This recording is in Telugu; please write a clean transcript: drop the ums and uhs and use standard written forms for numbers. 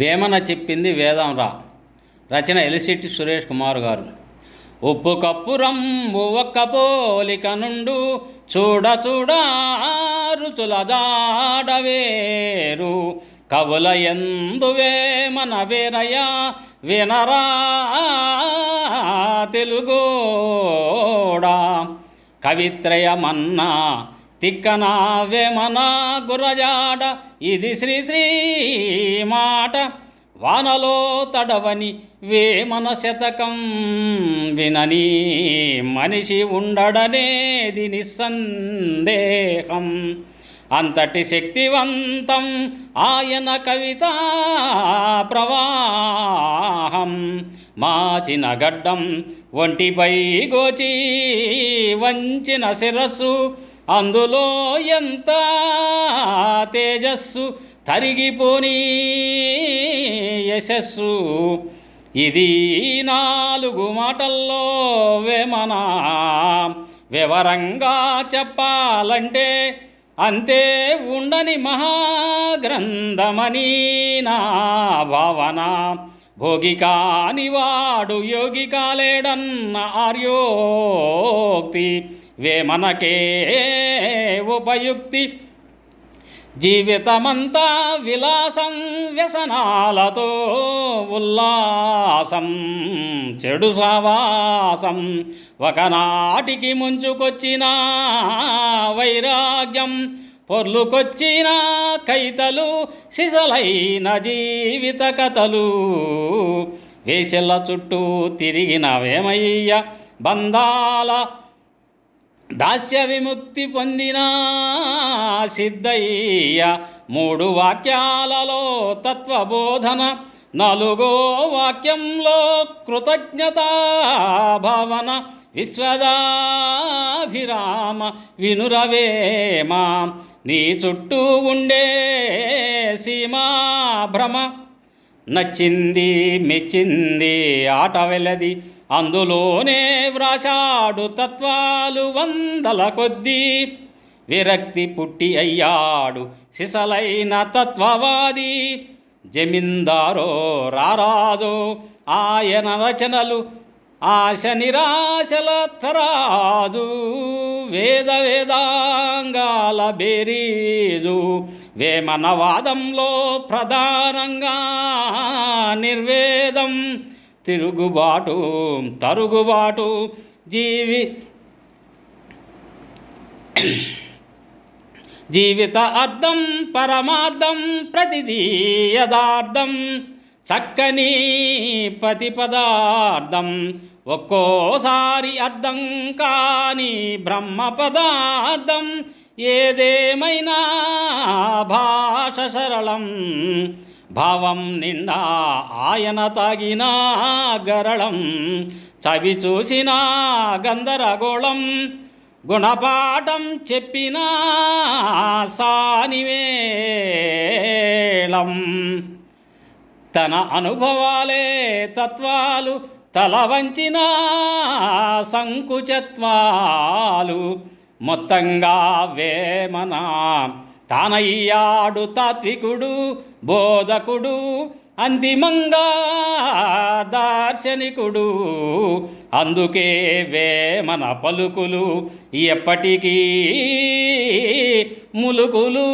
వేమన చెప్పింది వేదంరా. రచన ఎలిశెట్టి సురేష్ కుమార్ గారు. ఉప్పు కప్పు రంబు ఒక్క పోలిక నుండు చూడ చూడ రుచుల జాడవేరు కవుల ఎందు వేమన వేరయ వినరా తెలుగోడా. కవిత్రయమన్నా తిక్కన వేమన గురజాడ ఇది శ్రీ శ్రీ మాట. వానలో తడవని వేమన శతకం వినని మనిషి ఉండడనేది నిస్సందేహం. అంతటి శక్తివంతం ఆయన కవితా ప్రవాహం. మాచిన గడ్డం ఒంటిపై గోచి వంచిన శిరస్సు అందులో ఎంత తేజస్సు తరిగిపోని యశస్సు. ఇది 4 మాటల్లో వేమన. వివరంగా చెప్పాలంటే అంతే ఉండని మహాగ్రంథమని నా భావన. భోగి కానివాడు యోగి కాలేడన్న ఆర్యోక్తి వేమనకే ఉపయుక్తి. జీవితమంతా విలాసం వ్యసనాలతో ఉల్లాసం చెడు సావాసం. ఒకనాటికి ముంచుకొచ్చిన వైరాగ్యం పొర్లుకొచ్చిన కైతలు సిసలైన జీవిత కథలు. వేసెల చుట్టూ తిరిగిన వేమయ్య బంధాల దాస్య విముక్తి పొందిన సిద్ధయ్య. 3 వాక్యాలలో తత్వబోధన, 4వ వాక్యంలో కృతజ్ఞతా భావన. విశ్వదాభిరామ వినురవేమ నీ చుట్టూ ఉండే సీమా భ్రమ. నచ్చింది మెచ్చింది ఆట వెలది అందులోనే వ్రాశాడు తత్వాలు 100ల కొద్దీ. విరక్తి పుట్టి అయ్యాడు సిసలైన తత్వవాది. జమీందారో రారాజో ఆయన రచనలు ఆశ నిరాశల తరాజు. వేద వేదాంగాల బేరీజు వేమన వాదంలో ప్రధానంగా నిర్వేదం. తిరుగుబాటు తరుగుబాటు జీవిత అర్థం పరమార్థం ప్రతిదీ యథార్థం. చక్కని పతి పదార్థం ఒక్కోసారి అర్థం కాని బ్రహ్మ పదార్థం. ఏదేమైనా భాష సరళం భావం నిండా ఆయన తాగిన గరళం. చవి చూసిన గందరగోళం గుణపాఠం చెప్పిన సానివేళం. తన అనుభవాలే తత్వాలు తల వంచిన సంకుచత్వాలు. మొత్తంగా వేమన తానయ్యాడు తాత్వికుడు బోధకుడు అంతిమంగా దార్శనికుడు. అందుకే వేమన పలుకులు ఎప్పటికీ ములుకులు.